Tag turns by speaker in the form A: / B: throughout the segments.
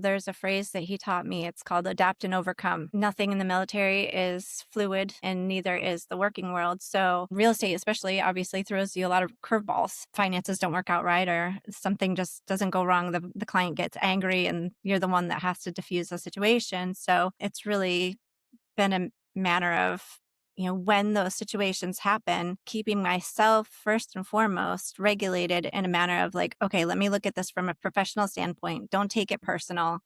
A: There's a phrase that he taught me. It's called adapt and overcome. Nothing in the military is fluid, and neither is the working world. So real estate especially obviously throws you a lot of curveballs. Finances don't work out right, or something just doesn't go wrong. The client gets angry and you're the one that has to diffuse the situation. So it's really been a matter of, when those situations happen, keeping myself first and foremost regulated in a manner of like, okay, let me look at this from a professional standpoint. Don't take it personal.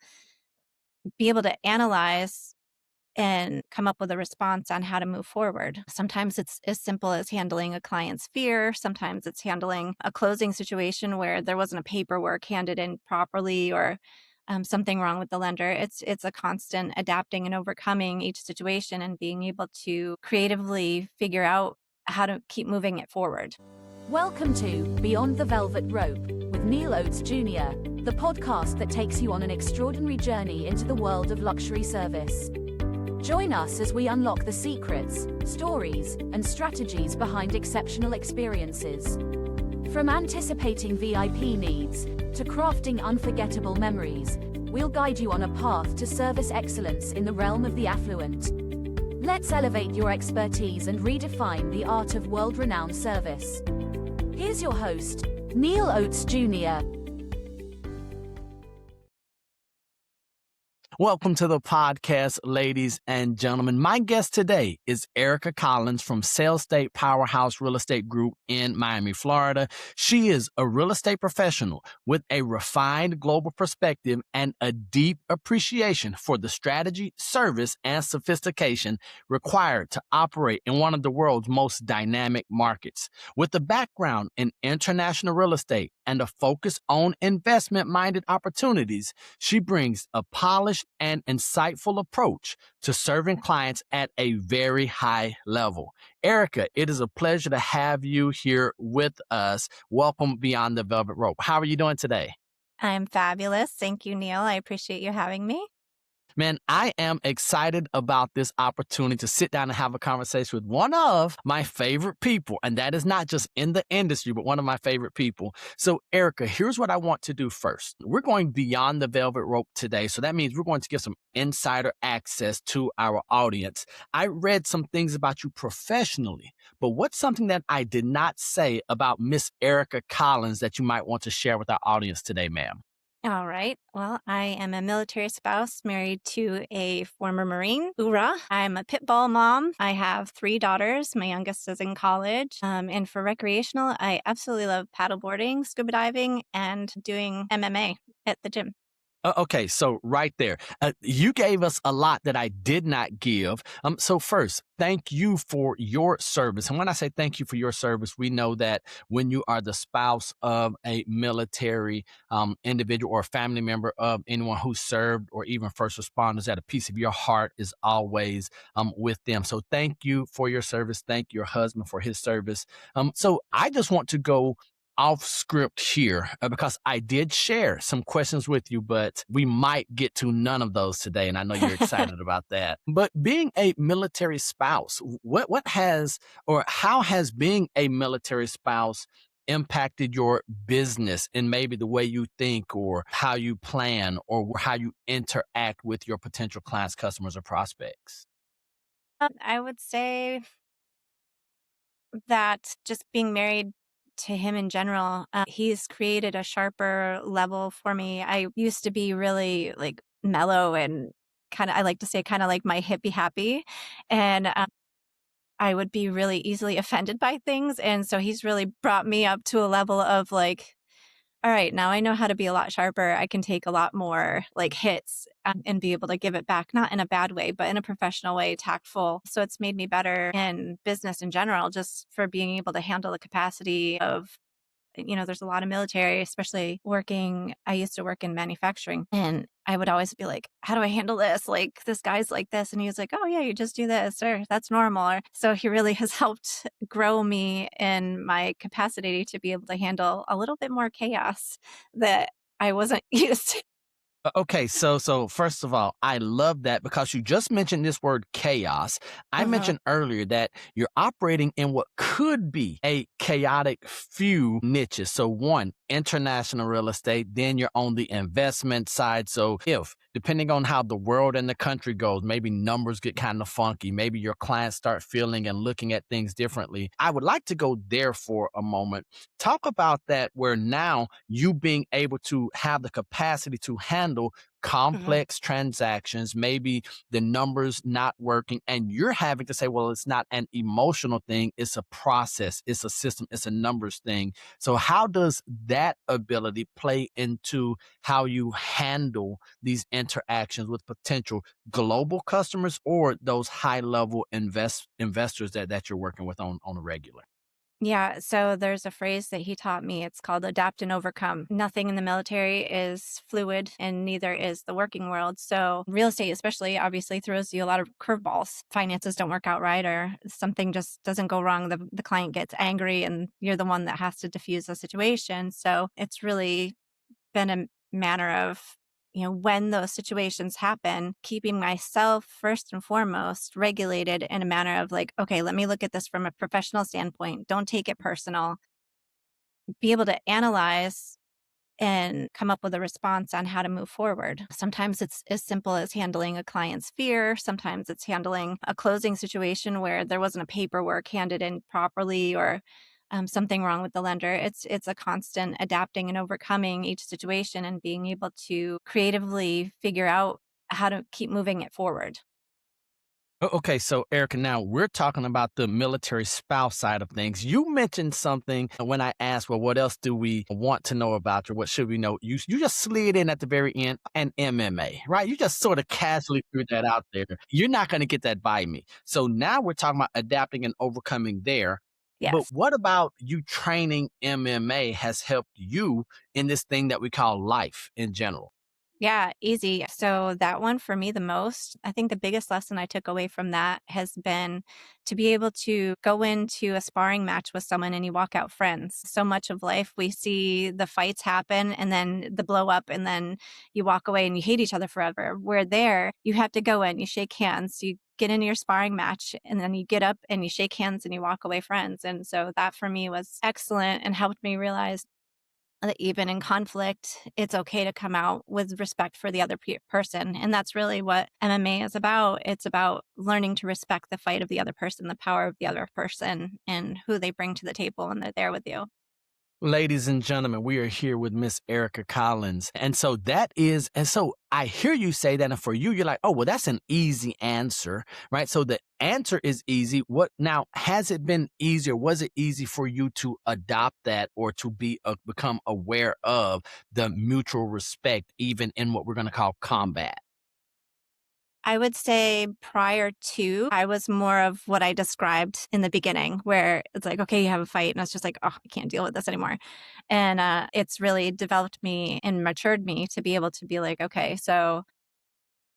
A: Be able to analyze and come up with a response on how to move forward. Sometimes it's as simple as handling a client's fear. Sometimes it's handling a closing situation where there wasn't a paperwork handed in properly, or something wrong with the lender. It's a constant adapting and overcoming each situation and being able to creatively figure out how to keep moving it forward.
B: Welcome to Beyond the Velvet Rope with Neil Oates Jr., the podcast that takes you on an extraordinary journey into the world of luxury service. Join us as we unlock the secrets, stories, and strategies behind exceptional experiences. From anticipating VIP needs to crafting unforgettable memories, we'll guide you on a path to service excellence in the realm of the affluent. Let's elevate your expertise and redefine the art of world-renowned service. Here's your host, Neil Oates Jr.
C: Welcome to the podcast, ladies and gentlemen. My guest today is Erika Collins from Sales State Powerhouse Real Estate Group in Miami, Florida. She is a real estate professional with a refined global perspective and a deep appreciation for the strategy, service, and sophistication required to operate in one of the world's most dynamic markets. With a background in international real estate and a focus on investment-minded opportunities, she brings a polished and insightful approach to serving clients at a very high level. Erika, it is a pleasure to have you here with us. Welcome Beyond the Velvet Rope. How are you doing today?
A: I'm fabulous. Thank you, Neil. I appreciate you having me.
C: Man, I am excited about this opportunity to sit down and have a conversation with one of my favorite people. And that is not just in the industry, but one of my favorite people. So, Erika, here's what I want to do first. We're going beyond the velvet rope today. So that means we're going to give some insider access to our audience. I read some things about you professionally, but what's something that I did not say about Miss Erika Collins that you might want to share with our audience today, ma'am?
A: All right. Well, I am a military spouse married to a former Marine. Hoorah. I'm a pit bull mom. I have 3 daughters. My youngest is in college. And for recreational, I absolutely love paddleboarding, scuba diving, and doing MMA at the gym.
C: Okay, so right there, you gave us a lot that I did not give. So first, thank you for your service. And when I say thank you for your service, we know that when you are the spouse of a military individual or a family member of anyone who served, or even first responders, that a piece of your heart is always with them. So thank you for your service. Thank your husband for his service. So I just want to go off script here because I did share some questions with you, but we might get to none of those today. And I know you're excited about that. But being a military spouse, what has, or how has being a military spouse impacted your business and maybe the way you think or how you plan or how you interact with your potential clients, customers, or prospects?
A: I would say that just being married to him in general, he's created a sharper level for me. I used to be really like mellow and I like to say kind of like my hippie happy. And I would be really easily offended by things. And so he's really brought me up to a level of like, all right, now I know how to be a lot sharper. I can take a lot more like hits and be able to give it back, not in a bad way, but in a professional way, tactful. So it's made me better in business in general, just for being able to handle the capacity of, there's a lot of military, especially I used to work in manufacturing, and I would always be like, how do I handle this? Like, this guy's like this. And he was like, oh yeah, you just do this, or that's normal. So he really has helped grow me in my capacity to be able to handle a little bit more chaos that I wasn't used to.
C: Okay, so first of all, I love that because you just mentioned this word chaos. I
A: Uh-huh.
C: mentioned earlier that you're operating in what could be a chaotic few niches. So one, international real estate, then you're on the investment side. So if depending on how the world and the country goes, maybe numbers get kind of funky, maybe your clients start feeling and looking at things differently. I would like to go there for a moment. Talk about that where now you being able to have the capacity to handle
A: Mhm.
C: complex transactions, maybe the numbers not working, and you're having to say, well, it's not an emotional thing, it's a process, it's a system, it's a numbers thing. So, how does that ability play into how you handle these interactions with potential global customers or those high level investors that you're working with on a regular?
A: Yeah, so there's a phrase that he taught me. It's called adapt and overcome. Nothing in the military is fluid, and neither is the working world. So, real estate, especially, obviously throws you a lot of curveballs. Finances don't work out right, or something just doesn't go wrong. The client gets angry, and you're the one that has to diffuse the situation. So, it's really been a manner of, when those situations happen, keeping myself first and foremost regulated in a manner of like, okay, let me look at this from a professional standpoint. Don't take it personal. Be able to analyze and come up with a response on how to move forward. Sometimes it's as simple as handling a client's fear. Sometimes it's handling a closing situation where there wasn't a paperwork handed in properly or something wrong with the lender. It's a constant adapting and overcoming each situation and being able to creatively figure out how to keep moving it forward.
C: Okay, so Erica, now we're talking about the military spouse side of things. You mentioned something when I asked, well, what else do we want to know about you? What should we know? You just slid in at the very end an MMA, right? You just sort of casually threw that out there. You're not going to get that by me. So now we're talking about adapting and overcoming there. But
A: Yes.
C: what about you training MMA has helped you in this thing that we call life in general?
A: Yeah, easy. So that one for me the most, I think the biggest lesson I took away from that has been to be able to go into a sparring match with someone and you walk out friends. So much of life we see the fights happen and then the blow up and then you walk away and you hate each other forever. Where there, you have to go in, you shake hands, you get into your sparring match and then you get up and you shake hands and you walk away friends. And so that for me was excellent and helped me realize that even in conflict, it's okay to come out with respect for the other person. And that's really what MMA is about. It's about learning to respect the fight of the other person, the power of the other person, and who they bring to the table when they're there with you.
C: Ladies and gentlemen, we are here with Miss Erika Collins. And so I hear you say that. And for you, you're like, oh, well, that's an easy answer, right? So the answer is easy. What now? Has it been easier? Was it easy for you to adopt that or to become aware of the mutual respect, even in what we're going to call combat?
A: I would say prior to, I was more of what I described in the beginning, where it's like, okay, you have a fight. And it's just like, oh, I can't deal with this anymore. And it's really developed me and matured me to be able to be like, okay, so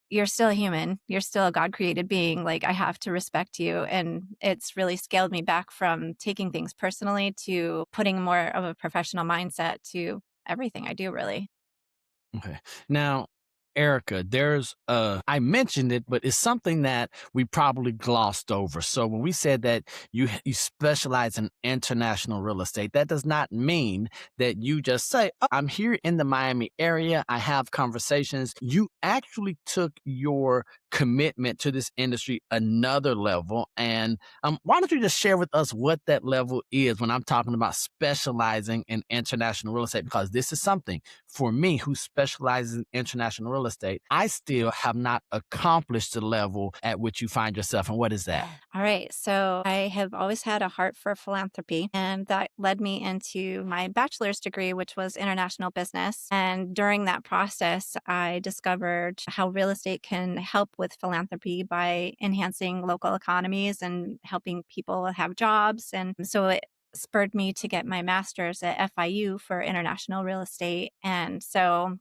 A: you're still a human. You're still a God created being. Like, I have to respect you. And it's really scaled me back from taking things personally to putting more of a professional mindset to everything I do, really.
C: Okay. Now, Erica, I mentioned it, but it's something that we probably glossed over. So when we said that you specialize in international real estate, that does not mean that you just say, oh, I'm here in the Miami area. I have conversations. You actually took your commitment to this industry another level. And why don't you just share with us what that level is when I'm talking about specializing in international real estate? Because this is something for me who specializes in international real estate, I still have not accomplished the level at which you find yourself. And what is that?
A: All right. So I have always had a heart for philanthropy, and that led me into my bachelor's degree, which was international business. And during that process, I discovered how real estate can help with philanthropy by enhancing local economies and helping people have jobs. And so it spurred me to get my master's at FIU for international real estate. And so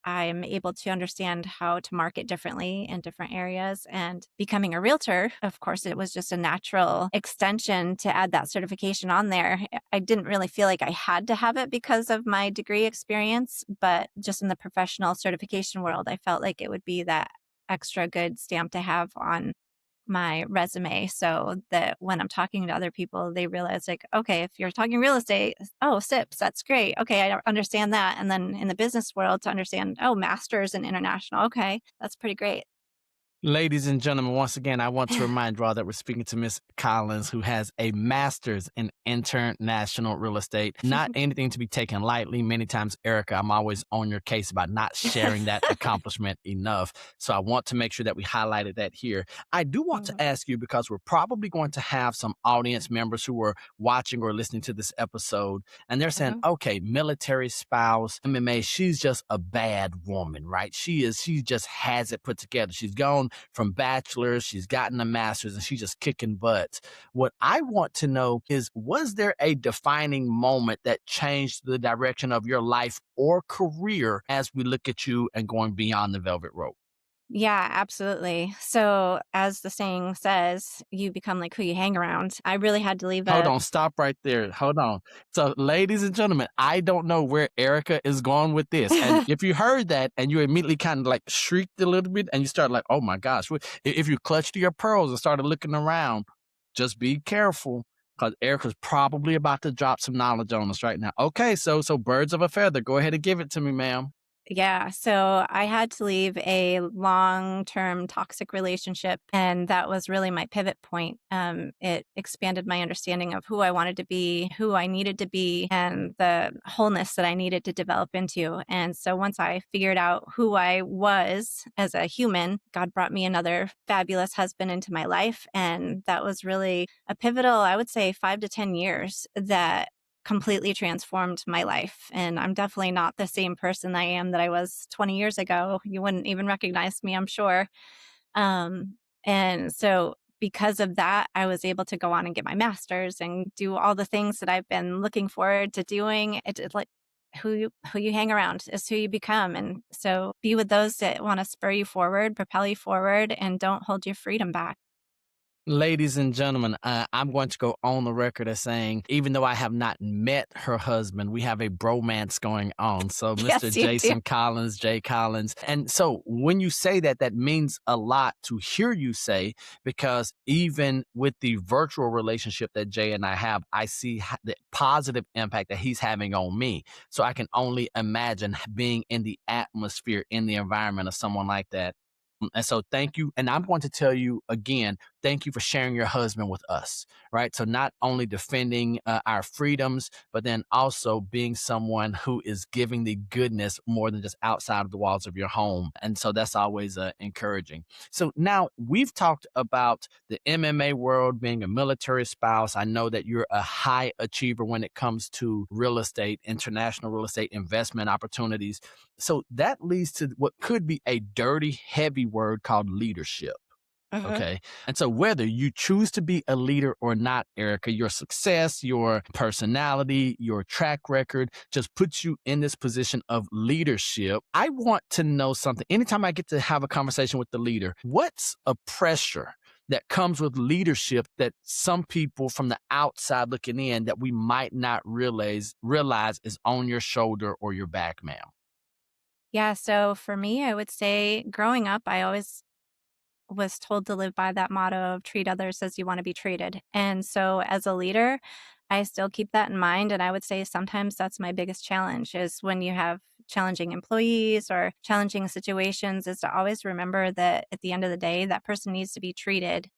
A: I'm able to understand how to market differently in different areas. And becoming a realtor, of course, it was just a natural extension to add that certification on there. I didn't really feel like I had to have it because of my degree experience, but just in the professional certification world, I felt like it would be that extra good stamp to have on my resume so that when I'm talking to other people, they realize like, okay, if you're talking real estate, oh, SIPs, that's great. Okay, I understand that. And then in the business world to understand, oh, masters in international. Okay, that's pretty great.
C: Ladies and gentlemen, once again, I want to remind you all that we're speaking to Miss Collins, who has a master's in international real estate. Not anything to be taken lightly. Many times, Erica, I'm always on your case about not sharing that accomplishment enough. So I want to make sure that we highlighted that here. I do want to
A: Mhm,
C: ask you, because we're probably going to have some audience members who are watching or listening to this episode, and they're saying,
A: mhm.
C: okay, military spouse, MMA, she's just a bad woman, right? She just has it put together. She's gone from bachelor's, she's gotten a master's, and she's just kicking butt. What I want to know is, was there a defining moment that changed the direction of your life or career as we look at you and going beyond the velvet rope?
A: Yeah, absolutely. So, as the saying says, you become like who you hang around. I really had to leave
C: Hold
A: a
C: on, stop right there. Hold on. So, ladies and gentlemen, I don't know where Erica is going with this. And if you heard that and you immediately kind of like shrieked a little bit and you start like, oh my gosh, if you clutched your pearls and started looking around, just be careful because Erica's probably about to drop some knowledge on us right now. Okay, so birds of a feather, go ahead and give it to me, ma'am.
A: Yeah, so I had to leave a long-term toxic relationship, and that was really my pivot point. It expanded my understanding of who I wanted to be, who I needed to be, and the wholeness that I needed to develop into. And so once I figured out who I was as a human, God brought me another fabulous husband into my life, and that was really a pivotal, I would say, 5 to 10 years that completely transformed my life. And I'm definitely not the same person I am that I was 20 years ago. You wouldn't even recognize me, I'm sure. And so because of that, I was able to go on and get my master's and do all the things that I've been looking forward to doing. It's like who you hang around is who you become. And so be with those that want to spur you forward, propel you forward, and don't hold your freedom back.
C: Ladies and gentlemen, I'm going to go on the record as saying, even though I have not met her husband, we have a bromance going on. So, Mr.
A: Yes, you do.
C: Jason Collins, Jay Collins. And so, when you say that, that means a lot to hear you say, because even with the virtual relationship that Jay and I have, I see the positive impact that he's having on me. So, I can only imagine being in the atmosphere, in the environment of someone like that. And so thank you. And I'm going to tell you again, thank you for sharing your husband with us, right? So not only defending our freedoms, but then also being someone who is giving the goodness more than just outside of the walls of your home. And so that's always encouraging. So now we've talked about the MMA world, being a military spouse. I know that you're a high achiever when it comes to real estate, international real estate investment opportunities. So that leads to what could be a dirty, heavy word called leadership.
A: Mhm.
C: Okay. And so whether you choose to be a leader or not, Erica, your success, your personality, your track record just puts you in this position of leadership. I want to know something. Anytime I get to have a conversation with the leader, what's a pressure that comes with leadership that some people from the outside looking in that we might not realize is on your shoulder or your back, ma'am?
A: Yeah, so for me, I would say growing up, I always was told to live by that motto of treat others as you want to be treated. And so as a leader, I still keep that in mind. And I would say sometimes that's my biggest challenge is when you have challenging employees or challenging situations, is to always remember that at the end of the day, that person needs to be treated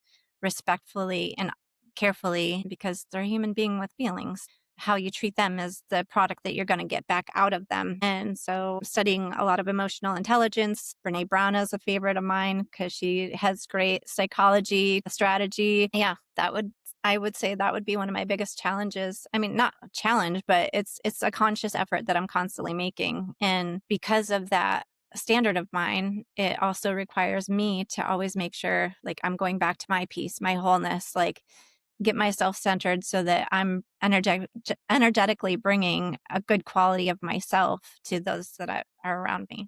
A: respectfully and carefully because they're a human being with feelings. How you treat them is the product that you're going to get back out of them. And so, studying a lot of emotional intelligence, Brene Brown is a favorite of mine because she has great psychology, strategy. Yeah, I would say that would be one of my biggest challenges. I mean, not a challenge, but it's a conscious effort that I'm constantly making. And because of that standard of mine, it also requires me to always make sure like I'm going back to my peace, my wholeness, like get myself centered so that I'm energetically bringing a good quality of myself to those that are around me.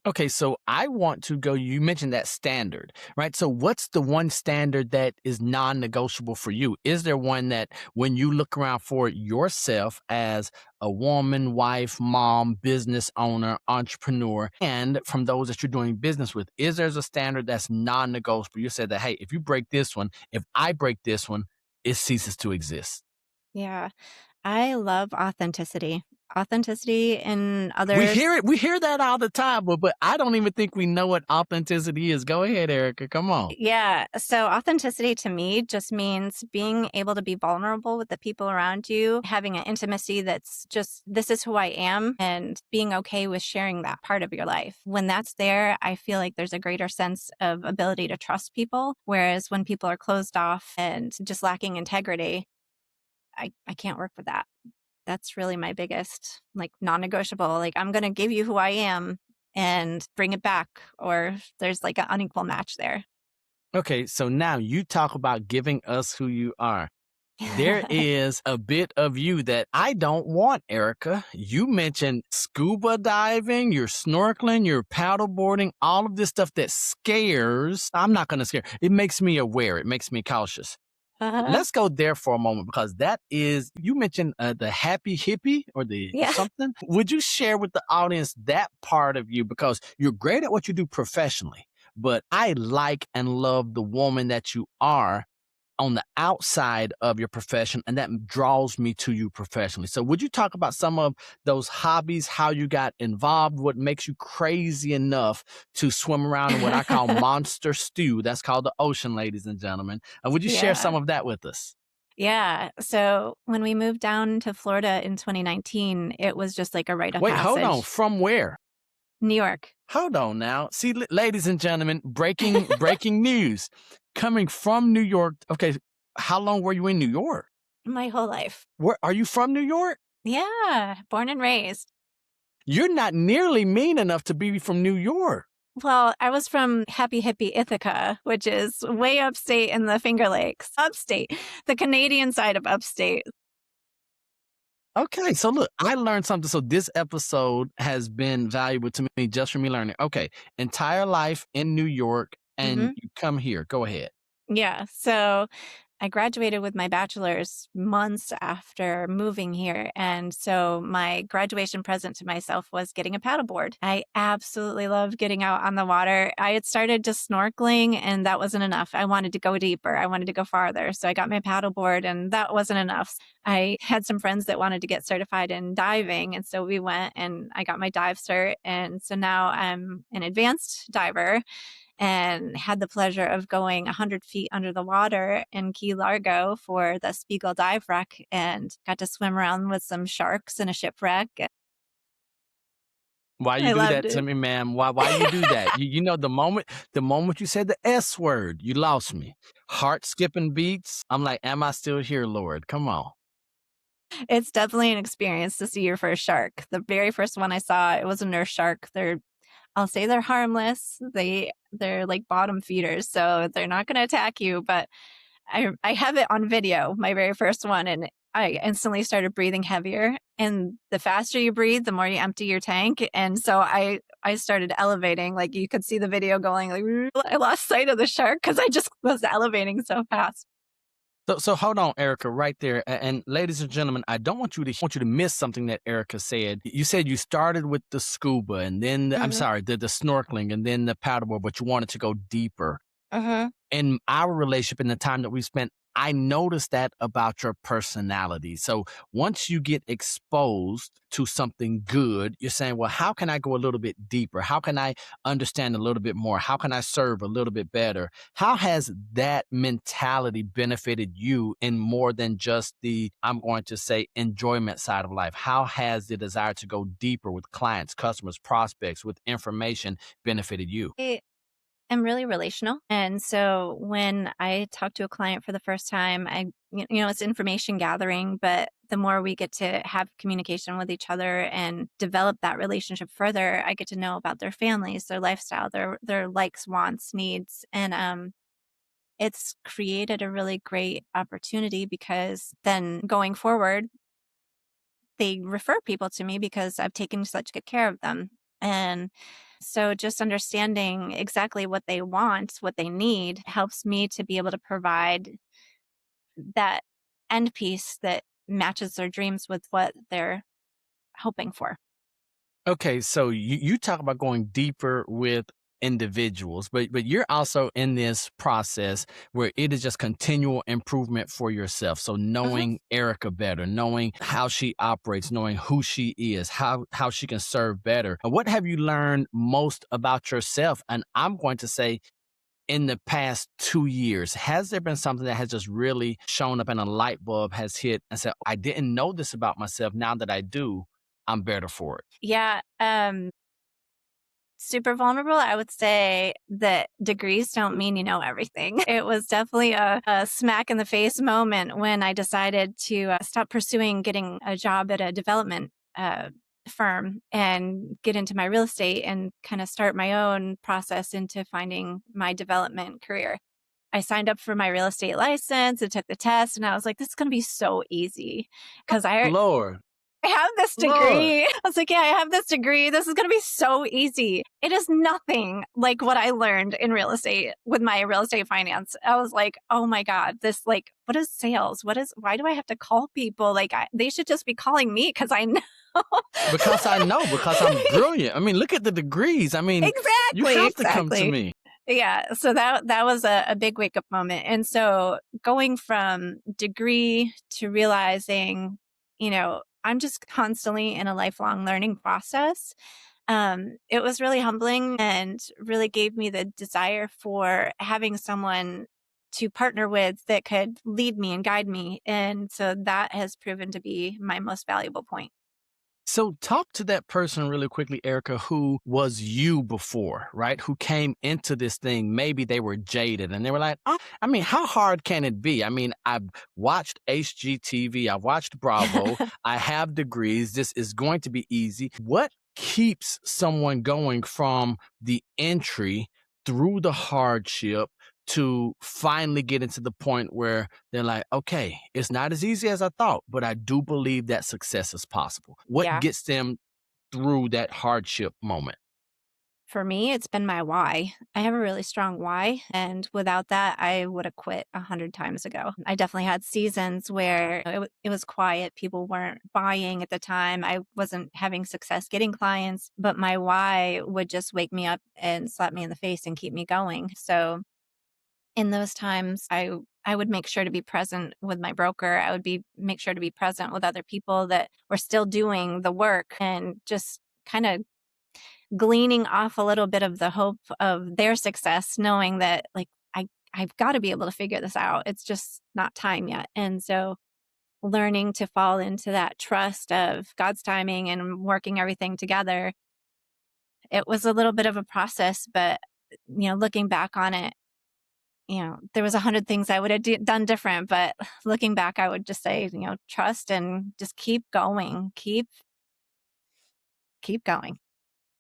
C: Okay, so I want to go. You mentioned that standard, right? So, what's the one standard that is non negotiable for you? Is there one that when you look around for yourself as a woman, wife, mom, business owner, entrepreneur, and from those that you're doing business with, is there's a standard that's non negotiable? You said that, hey, if you break this one, if I break this one, it ceases to exist.
A: Yeah. I love authenticity. Authenticity in
C: We
A: others.
C: hear it. We hear that all the time, but I don't even think we know what authenticity is. Go ahead, Erica. Come on.
A: Yeah. So authenticity to me just means being able to be vulnerable with the people around you, having an intimacy that's just, this is who I am, and being okay with sharing that part of your life. When that's there, I feel like there's a greater sense of ability to trust people. Whereas when people are closed off and just lacking integrity, I can't work with that. That's really my biggest, like, non-negotiable. Like, I'm going to give you who I am and bring it back, or there's like an unequal match there.
C: Okay, so now you talk about giving us who you are. There is a bit of you that I don't want, Erica. You mentioned scuba diving, you're snorkeling, you're paddleboarding, all of this stuff that scares. I'm not going to scare. It makes me aware. It makes me cautious.
A: Uh-huh.
C: Let's go there for a moment because that is, you mentioned the happy hippie or the
A: Yeah.
C: something. Would you share with the audience that part of you? Because you're great at what you do professionally, but I like and love the woman that you are on the outside of your profession, and that draws me to you professionally. So would you talk about some of those hobbies, how you got involved, what makes you crazy enough to swim around in what I call monster stew? That's called the ocean, ladies and gentlemen. Would you share some
A: Yeah.
C: of that with us?
A: Yeah. So when we moved down to Florida in 2019, it was just like a rite of
C: Wait, hold on.
A: passage.
C: From where?
A: New York.
C: Hold on now. See, ladies and gentlemen, breaking news coming from New York. Okay, how long were you in New York?
A: My whole life.
C: Where are you from? New York?
A: Yeah. Born and raised.
C: You're not nearly mean enough to be from New York.
A: Well, I was from Happy Hippie, Ithaca, which is way upstate in the Finger Lakes. Upstate, the Canadian side of upstate.
C: Okay, so look, I learned something. So this episode has been valuable to me just for me learning. Okay, entire life in New York, and
A: Hmm.
C: you come here. Go ahead.
A: Yeah. So I graduated with my bachelor's months after moving here. And so my graduation present to myself was getting a paddleboard. I absolutely loved getting out on the water. I had started just snorkeling, and that wasn't enough. I wanted to go deeper. I wanted to go farther. So I got my paddleboard, and that wasn't enough. I had some friends that wanted to get certified in diving. And so we went and I got my dive cert. And so now I'm an advanced diver and had the pleasure of going 100 feet under the water in Key Largo for the Spiegel dive wreck and got to swim around with some sharks in a shipwreck.
C: Why you
A: I
C: do
A: loved
C: that to
A: it.
C: me, ma'am? Why you do that? You know the moment you said the S word, you lost me. Heart skipping beats. I'm like, am I still here, Lord? Come on.
A: It's definitely an experience to see your first shark. The very first one I saw, it was a nurse shark. I'll say they're harmless. They're like bottom feeders, so they're not going to attack you, but I have it on video, my very first one, and I instantly started breathing heavier. And the faster you breathe, the more you empty your tank. And so I started elevating. Like, you could see the video going like I lost sight of the shark because I just was elevating so fast.
C: So hold on, Erica, right there. And ladies and gentlemen, I don't want you to miss something that Erica said. You said you started with the scuba and then I'm
A: Hmm.
C: sorry, the snorkeling and then the paddleboard, but you wanted to go deeper.
A: Hmm.
C: In our relationship and the time that we spent, I noticed that about your personality. So once you get exposed to something good, you're saying, well, how can I go a little bit deeper? How can I understand a little bit more? How can I serve a little bit better? How has that mentality benefited you in more than just the, I'm going to say, enjoyment side of life? How has the desire to go deeper with clients, customers, prospects, with information benefited you?
A: I'm really relational. And so when I talk to a client for the first time, it's information gathering, but the more we get to have communication with each other and develop that relationship further, I get to know about their families, their lifestyle, their likes, wants, needs. And it's created a really great opportunity because then going forward, they refer people to me because I've taken such good care of them. And So just understanding exactly what they want, what they need, helps me to be able to provide that end piece that matches their dreams with what they're hoping for.
C: Okay, so you talk about going deeper with individuals, but you're also in this process where it is just continual improvement for yourself. So
A: Mhm.
C: knowing Erica better, knowing how she operates, knowing who she is, how she can serve better. What have you learned most about yourself? And I'm going to say in the past 2 years, has there been something that has just really shown up and a light bulb has hit and said, I didn't know this about myself. Now that I do, I'm better for it?
A: Yeah, super vulnerable. I would say that degrees don't mean you know everything. It was definitely a smack in the face moment when I decided to stop pursuing getting a job at a development firm and get into my real estate and kind of start my own process into finding my development career. I signed up for my real estate license and took the test, and I was like, this is going to be so easy because
C: Lord,
A: I have this
C: Lord.
A: degree. I was like, yeah, I have this degree. This is going to be so easy. It is nothing like what I learned in real estate with my real estate finance. I was like, oh my God, what is sales? Why do I have to call people? They should just be calling me because I know.
C: Because I know, because I'm brilliant. I mean, look at the degrees. I mean, you
A: Exactly,
C: have to come to
A: exactly.
C: me.
A: Yeah, so that was a big wake up moment. And so going from degree to realizing, I'm just constantly in a lifelong learning process. It was really humbling and really gave me the desire for having someone to partner with that could lead me and guide me. And so that has proven to be my most valuable point.
C: So talk to that person really quickly, Erica, who was you before, right? Who came into this thing. Maybe they were jaded and they were like, oh, I mean, how hard can it be? I mean, I've watched HGTV, I've watched Bravo, I have degrees. This is going to be easy. What keeps someone going from the entry through the hardship to finally getting to the point where they're like, okay, it's not as easy as I thought, but I do believe that success is possible. What
A: Yeah.
C: gets them through that hardship moment?
A: For me, it's been my why. I have a really strong why. And without that, I would have quit 100 times ago. I definitely had seasons where it was quiet. People weren't buying at the time. I wasn't having success getting clients, but my why would just wake me up and slap me in the face and keep me going. So in those times, I would make sure to be present with my broker. I would make sure to be present with other people that were still doing the work and just kind of gleaning off a little bit of the hope of their success, knowing that I've got to be able to figure this out. It's just not time yet. And so learning to fall into that trust of God's timing and working everything together. It was a little bit of a process, but looking back on it, there was 100 things I would have done different, but looking back, I would just say, trust and just keep going, keep going.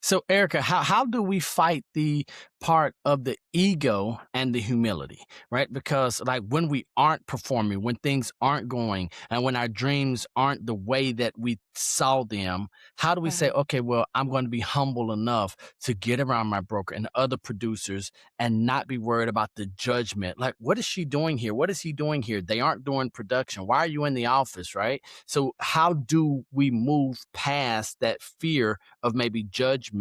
C: So, Erica, how do we fight the part of the ego and the humility, right? Because, like, when we aren't performing, when things aren't going, and when our dreams aren't the way that we saw them, how do we say,
A: Right.
C: okay, well, I'm going to be humble enough to get around my broker and other producers and not be worried about the judgment? Like, what is she doing here? What is he doing here? They aren't doing production. Why are you in the office, right? So, how do we move past that fear of maybe judgment,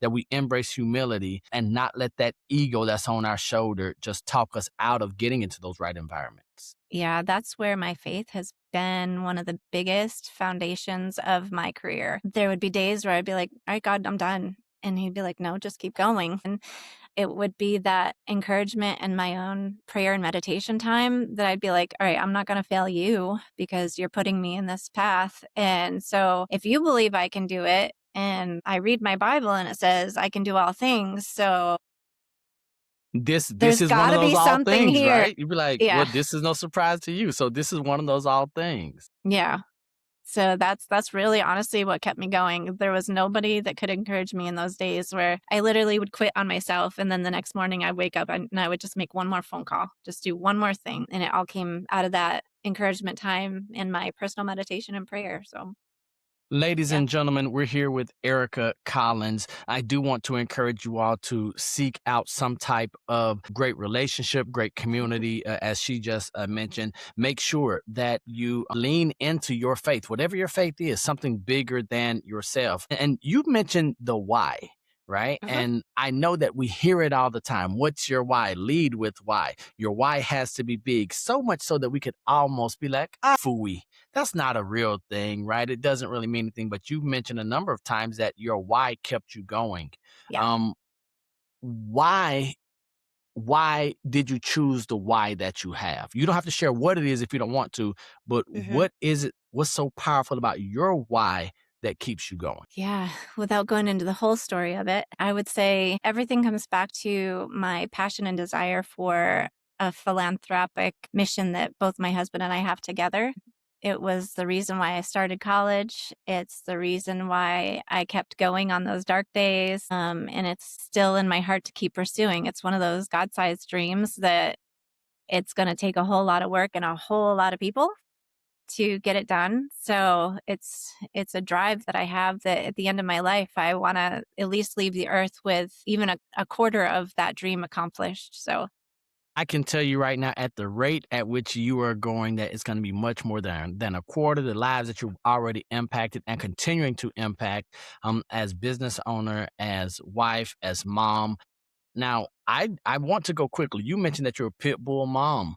C: that we embrace humility and not let that ego that's on our shoulder just talk us out of getting into those right environments?
A: Yeah, that's where my faith has been one of the biggest foundations of my career. There would be days where I'd be like, all right, God, I'm done. And he'd be like, no, just keep going. And it would be that encouragement and my own prayer and meditation time that I'd be like, all right, I'm not going to fail you because you're putting me in this path. And so if you believe I can do it, and I read my Bible and it says I can do all things. So
C: This
A: there's
C: is one
A: got
C: of
A: to
C: those
A: be
C: all
A: something
C: things,
A: here.
C: right? You'd be like, well,
A: Yeah.
C: this is no surprise to you. So this is one of those all things.
A: Yeah. So that's really honestly what kept me going. There was nobody that could encourage me in those days where I literally would quit on myself. And then the next morning I'd wake up and I would just make one more phone call, just do one more thing. And it all came out of that encouragement time in my personal meditation and prayer. So
C: Ladies
A: Yeah.
C: and gentlemen, we're here with Erika Collins. I do want to encourage you all to seek out some type of great relationship, great community, as she just mentioned. Make sure that you lean into your faith, whatever your faith is, something bigger than yourself. And you mentioned the why. Right.
A: Mhm.
C: And I know that we hear it all the time. What's your why? Lead with why. Your why has to be big, so much so that we could almost be like, fooey. That's not a real thing, right? It doesn't really mean anything, but you mentioned a number of times that your why kept you going.
A: Yeah.
C: Um, why why did you choose the why that you have? You don't have to share what it is if you don't want to, but
A: Mhm.
C: what is it? What's so powerful about your why that keeps you going?
A: Yeah, without going into the whole story of it, I would say everything comes back to my passion and desire for a philanthropic mission that both my husband and I have together. It was the reason why I started college. It's the reason why I kept going on those dark days. And it's still in my heart to keep pursuing. It's one of those God sized dreams that it's going to take a whole lot of work and a whole lot of people to get it done. So it's a drive that I have that at the end of my life, I want to at least leave the earth with even a quarter of that dream accomplished. So
C: I can tell you right now, at the rate at which you are going, that it's going to be much more than a quarter of the lives that you've already impacted and continuing to impact, as business owner, as wife, as mom. Now, I want to go quickly. You mentioned that you're a pit bull mom.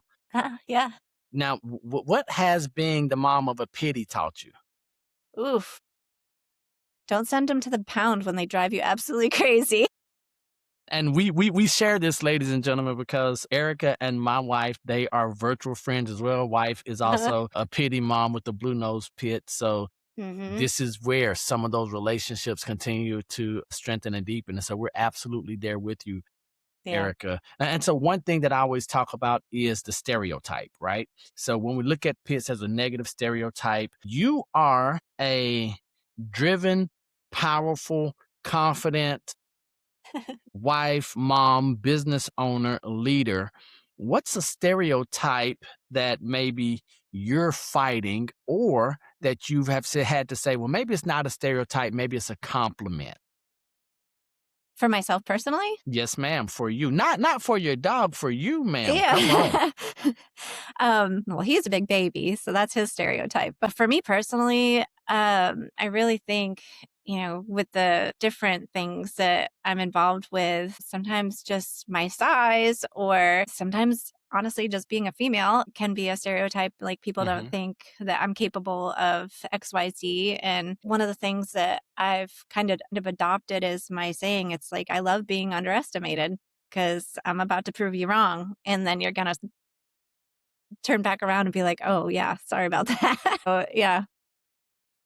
A: yeah.
C: Now, what has being the mom of a pitty taught you?
A: Oof. Don't send them to the pound when they drive you absolutely crazy.
C: And we share this, ladies and gentlemen, because Erica and my wife, they are virtual friends as well. Wife is also a pitty mom with the blue nose pit. So
A: hmm
C: this is where some of those relationships continue to strengthen and deepen. And so we're absolutely there with you,
A: Yeah.
C: Erica. And so one thing that I always talk about is the stereotype, right? So when we look at pits as a negative stereotype, you are a driven, powerful, confident wife, mom, business owner, leader. What's a stereotype that maybe you're fighting, or that you have had to say, well, maybe it's not a stereotype, maybe it's a compliment?
A: For myself personally?
C: Yes, ma'am, for you. Not for your dog, for you, ma'am. Come on.
A: Yeah. Well, he's a big baby, so that's his stereotype. But for me personally, I really think, with the different things that I'm involved with, sometimes just my size, or sometimes honestly just being a female can be a stereotype. Like people don't
C: Mhm.
A: think that I'm capable of XYZ. And one of the things that I've kind of adopted is my saying, it's like, I love being underestimated because I'm about to prove you wrong. And then you're going to turn back around and be like, oh, yeah, sorry about that. So, yeah.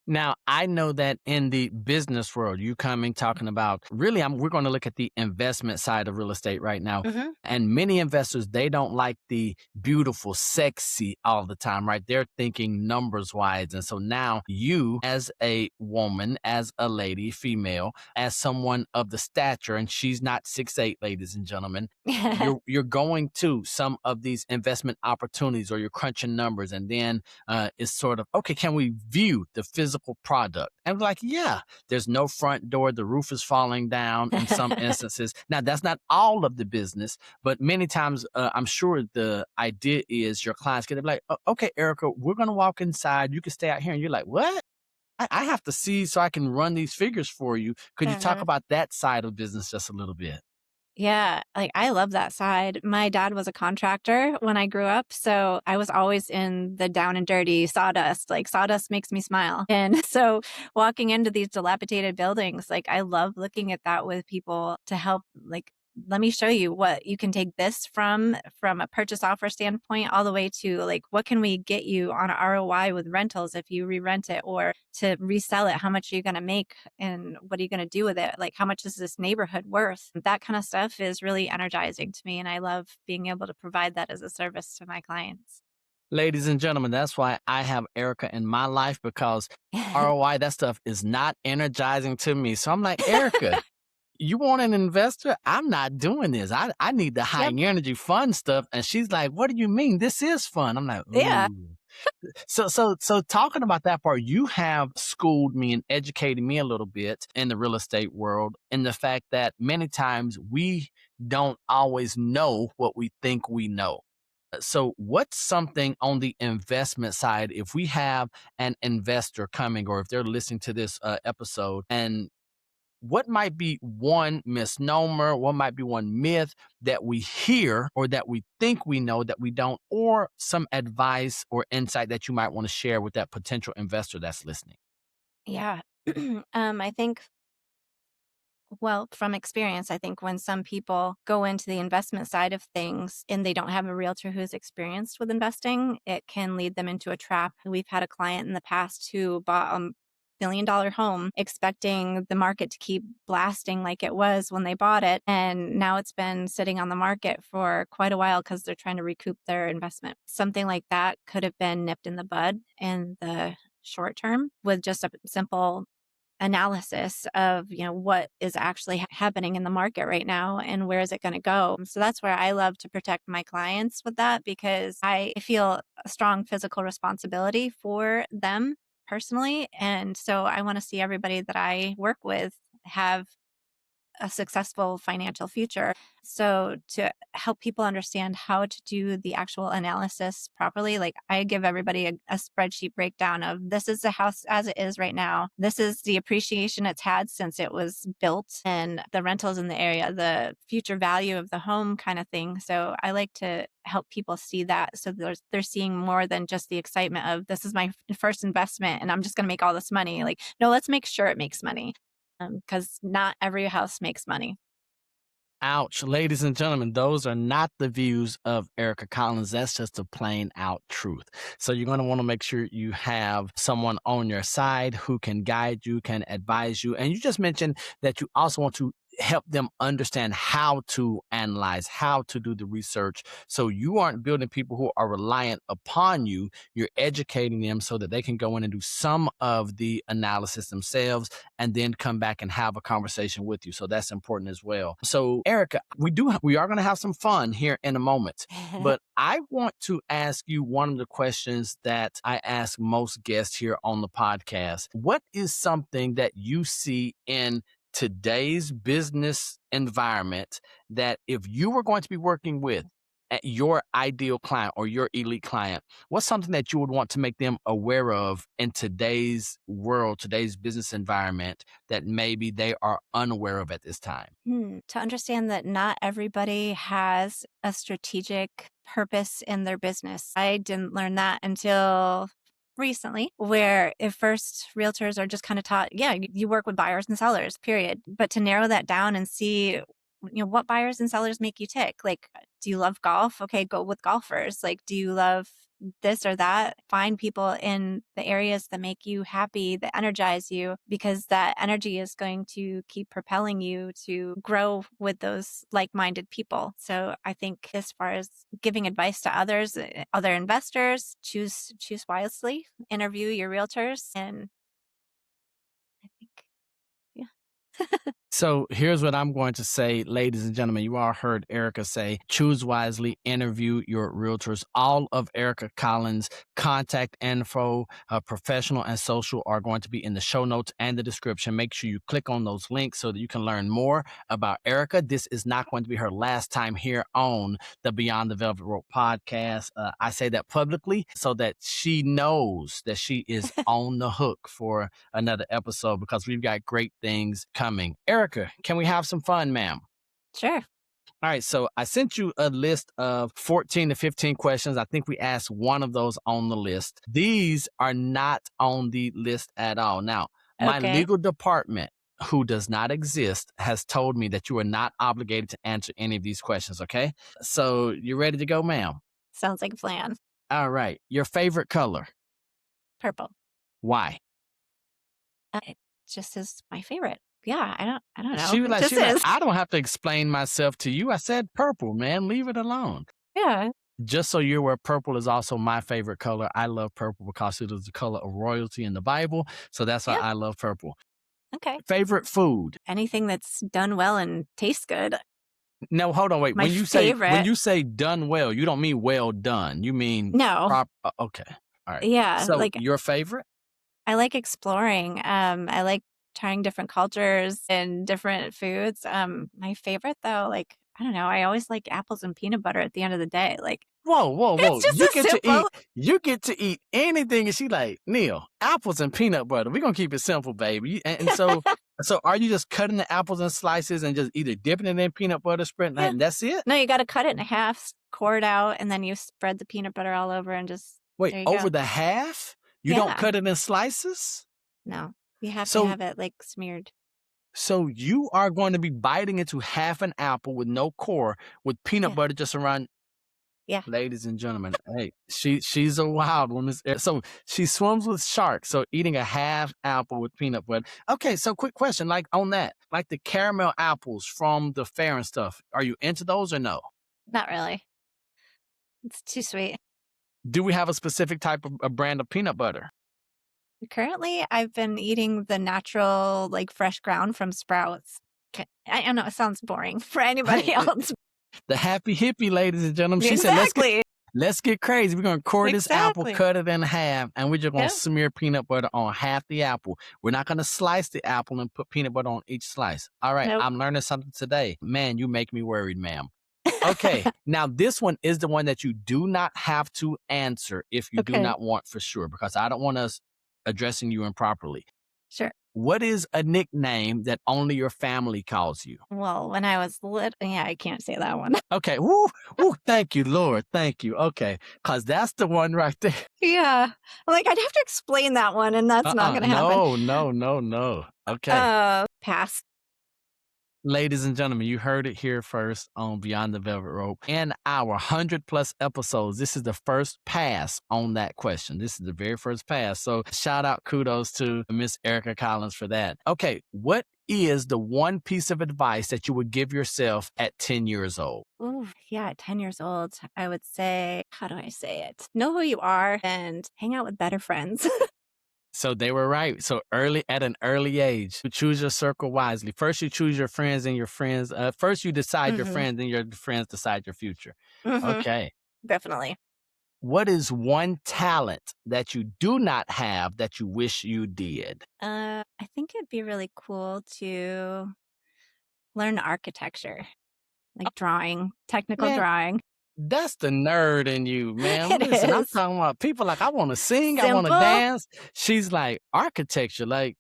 C: Now, I know that in the business world, you coming talking about really, we're going to look at the investment side of real estate right now.
A: hmm
C: And many investors, they don't like the beautiful, sexy all the time, right? They're thinking numbers wise. And so now you, as a woman, as a lady, female, as someone of the stature, and she's not 6'8", ladies and gentlemen, you're going to some of these investment opportunities, or you're crunching numbers, and then is sort of, okay, can we view the physical product? And we're like, yeah, there's no front door. The roof is falling down in some instances. Now, that's not all of the business, but many times I'm sure the idea is your clients get to be like, okay, Erica, we're going to walk inside. You can stay out here. And you're like, what? I have to see so I can run these figures for you. Could you talk
A: Mhm.
C: about that side of business just a little bit?
A: Yeah, like I love that side. My dad was a contractor when I grew up, so I was always in the down and dirty sawdust. Like sawdust makes me smile. And so walking into these dilapidated buildings, like I love looking at that with people to help, like, let me show you what you can take this from a purchase offer standpoint all the way to like what can we get you on ROI with rentals if you re-rent it, or to resell it, how much are you going to make and what are you going to do with it, like how much is this neighborhood worth? That kind of stuff is really energizing to me, and I love being able to provide that as a service to my clients.
C: Ladies and gentlemen, that's why I have Erica in my life, because ROI, that stuff is not energizing to me. So I'm like, Erica, you want an investor? I'm not doing this. I need the high
A: Yep.
C: energy fun stuff. And she's like, what do you mean? This is fun. I'm like,
A: Yeah.
C: ooh. So talking about that part, you have schooled me and educated me a little bit in the real estate world, in the fact that many times we don't always know what we think we know. So, what's something on the investment side, if we have an investor coming, or if they're listening to this episode, and what might be one misnomer, what might be one myth that we hear or that we think we know that we don't, or some advice or insight that you might want to share with that potential investor that's listening?
A: Yeah. I think, well, from experience, I think when some people go into the investment side of things and they don't have a realtor who's experienced with investing, it can lead them into a trap. We've had a client in the past who bought $1 million home expecting the market to keep blasting like it was when they bought it. And now it's been sitting on the market for quite a while because they're trying to recoup their investment. Something like that could have been nipped in the bud in the short term with just a simple analysis of, what is actually happening in the market right now and where is it going to go. So that's where I love to protect my clients with that, because I feel a strong physical responsibility for them personally. And so I want to see everybody that I work with have a successful financial future. So to help people understand how to do the actual analysis properly, like I give everybody a spreadsheet breakdown of, this is the house as it is right now. This is the appreciation it's had since it was built, and the rentals in the area, the future value of the home kind of thing. So I like to help people see that. So they're seeing more than just the excitement of, this is my first investment and I'm just going to make all this money. Like, no, let's make sure it makes money, because not every house makes money.
C: Ouch. Ladies and gentlemen, those are not the views of Erika Collins. That's just the plain out truth. So you're going to want to make sure you have someone on your side who can guide you, can advise you. And you just mentioned that you also want to help them understand how to analyze, how to do the research. So you aren't building people who are reliant upon you. You're educating them so that they can go in and do some of the analysis themselves and then come back and have a conversation with you. So that's important as well. So Erika, we are going to have some fun here in a moment, but I want to ask you one of the questions that I ask most guests here on the podcast. What is something that you see in today's business environment that if you were going to be working with your ideal client or your elite client, what's something that you would want to make them aware of in today's world, today's business environment, that maybe they are unaware of at this time?
A: To understand that not everybody has a strategic purpose in their business. I didn't learn that until recently, where at first realtors are just kind of taught, yeah, you work with buyers and sellers, period. But to narrow that down and see, what buyers and sellers make you tick. Like, do you love golf? Okay, go with golfers. Like, do you love this or that? Find people in the areas that make you happy, that energize you, because that energy is going to keep propelling you to grow with those like-minded people. So I think as far as giving advice to others, other investors, choose wisely, interview your realtors, and I think, yeah.
C: So here's what I'm going to say, ladies and gentlemen. You all heard Erika say, choose wisely, interview your realtors. All of Erika Collins' contact info, professional and social, are going to be in the show notes and the description. Make sure you click on those links so that you can learn more about Erika. This is not going to be her last time here on the Beyond the Velvet Rope podcast. I say that publicly so that she knows that she is on the hook for another episode, because we've got great things coming. Erika, can we have some fun, ma'am?
A: Sure.
C: All right, so I sent you a list of 14 to 15 questions. I think we asked one of those on the list. These are not on the list at all. Now, my
A: Okay.
C: legal department, who does not exist, has told me that you are not obligated to answer any of these questions, okay? So you ready to go, ma'am?
A: Sounds like a plan.
C: All right. Your favorite color?
A: Purple.
C: Why?
A: It just is my favorite. Yeah, I don't know.
C: She was
A: It
C: like,
A: just
C: she was like,
A: is.
C: I don't have to explain myself to you. I said purple, man. Leave it alone.
A: Yeah.
C: Just so you're aware, purple is also my favorite color. I love purple because it is the color of royalty in the Bible. So that's why
A: Yeah.
C: I love purple.
A: Okay.
C: Favorite food?
A: Anything that's done well and tastes good.
C: No, hold on, wait.
A: My
C: When you say
A: favorite.
C: done well, you don't mean well done. You mean
A: No.
C: okay. All right.
A: Yeah,
C: So
A: like
C: your favorite?
A: I like exploring. I like trying different cultures and different foods. My favorite though, like I don't know, I always like apples and peanut butter at the end of the day. Like
C: Whoa, whoa,
A: it's
C: whoa.
A: just
C: You
A: a
C: get to
A: simple.
C: eat anything. And she like, Neil, apples and peanut butter. We're gonna keep it simple, baby. And so are you just cutting the apples in slices and just either dipping it in peanut butter spread
A: Yeah.
C: and that's it?
A: No, you got to cut it in half, core it out, and then you spread the peanut butter all over and just
C: Wait,
A: there you
C: over
A: go.
C: the half? You don't
A: Yeah.
C: cut it in slices?
A: No, you have to
C: So
A: have it like smeared.
C: so you are going to be biting into half an apple with no core with peanut
A: Yeah.
C: butter just around.
A: Yeah.
C: Ladies and gentlemen, hey, she's a wild one. So she swims with sharks. So eating a half apple with peanut butter. Okay, so quick question, like on that, like the caramel apples from the fair and stuff. Are you into those or no?
A: Not really. It's too sweet.
C: Do we have a specific type of a brand of peanut butter?
A: Currently, I've been eating the natural, like fresh ground from Sprouts. I know it sounds boring for anybody
C: Hey,
A: else.
C: the happy hippie, ladies and gentlemen. She said,
A: Exactly.
C: let's get crazy. We're gonna core this apple,
A: Exactly.
C: cut it in half, and we're just gonna
A: Yep.
C: smear peanut butter on half the apple. We're not gonna slice the apple and put peanut butter on each slice. All right,
A: Nope.
C: I'm learning something today. Man, you make me worried, ma'am. Okay, now this one is the one that you do not have to answer if you do
A: Okay.
C: not want for sure, because I don't want us addressing you improperly.
A: Sure.
C: What is a nickname that only your family calls you?
A: Well, when I was yeah, I can't say that one.
C: Okay, woo, woo, thank you, Lord, thank you. Okay, because that's the one right there.
A: Yeah. Like I'd have to explain that one, and that's not going to happen.
C: No. Okay.
A: Pass.
C: Ladies and gentlemen, you heard it here first on Beyond the Velvet Rope. In our 100 plus episodes, this is the first pass on that question. This is the very first pass. So shout out, kudos to Miss Erika Collins for that. Okay, what is the one piece of advice that you would give yourself at 10 years old?
A: Ooh, yeah, at 10 years old, I would say, how do I say it? Know who you are and hang out with better friends.
C: So they were right. So at an early age, you choose your circle wisely. First, you choose your friends and your friends. First, you decide your
A: hmm
C: friends and your friends decide your future.
A: hmm
C: Okay.
A: Definitely.
C: What is one talent that you do not have that you wish you did?
A: I think it'd be really cool to learn architecture, like drawing, technical
C: Man,
A: drawing.
C: that's the nerd in you, man.
A: It
C: Listen, I'm
A: is
C: talking about people like I want to sing, I want to
A: simple.
C: dance. She's like architecture, like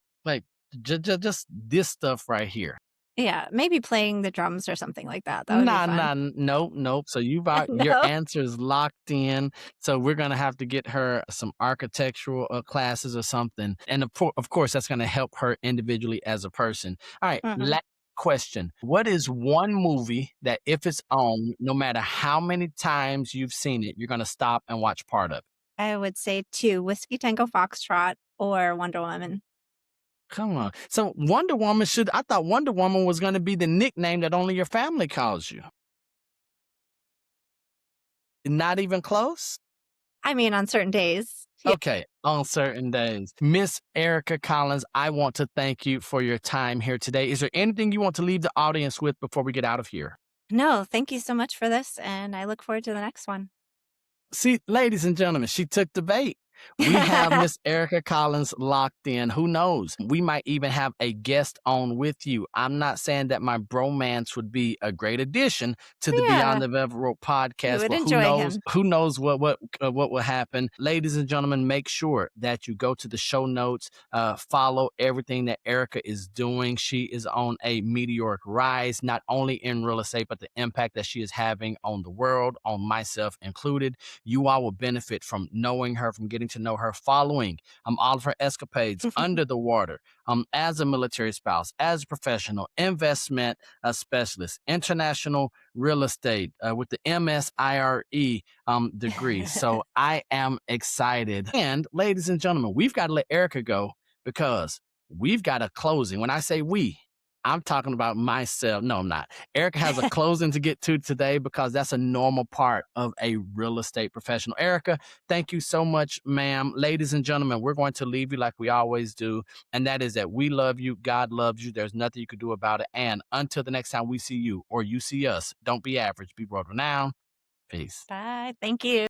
C: just this stuff right here.
A: Yeah, maybe playing the drums or something like that. That would be fun.
C: Nope. So your
A: No.
C: answer is locked in. So we're gonna have to get her some architectural classes or something, and of course that's gonna help her individually as a person. All right,
A: hmm
C: last question: what is one movie that if it's on, no matter how many times you've seen it, you're gonna stop and watch part of it?
A: I would say two, Whiskey Tango Foxtrot or Wonder Woman.
C: Come on. So I thought Wonder Woman was gonna be the nickname that only your family calls you. Not even close.
A: I mean, on certain days. Yeah.
C: Okay, on certain days. Miss Erika Collins, I want to thank you for your time here today. Is there anything you want to leave the audience with before we get out of here?
A: No, thank you so much for this, and I look forward to the next one.
C: See, ladies and gentlemen, she took the bait. We have Miss Erika Collins locked in. Who knows? We might even have a guest on with you. I'm not saying that my bromance would be a great addition to the
A: Yeah,
C: Beyond the Velvet Rope
A: you
C: podcast,
A: would
C: but who
A: enjoy
C: knows?
A: him.
C: Who knows what will happen? Ladies and gentlemen, make sure that you go to the show notes, follow everything that Erika is doing. She is on a meteoric rise, not only in real estate, but the impact that she is having on the world, on myself included. You all will benefit from knowing her, from getting to know her, following all of her escapades under the water, as a military spouse, as a professional, investment specialist, international real estate with the MSIRE degree. So I am excited. And ladies and gentlemen, we've got to let Erika go because we've got a closing. When I say we, I'm talking about myself. No, I'm not. Erika has a closing to get to today because that's a normal part of a real estate professional. Erika, thank you so much, ma'am. Ladies and gentlemen, we're going to leave you like we always do. And that is that we love you. God loves you. There's nothing you can do about it. And until the next time we see you or you see us, don't be average. Be world renowned. Peace.
A: Bye. Thank you.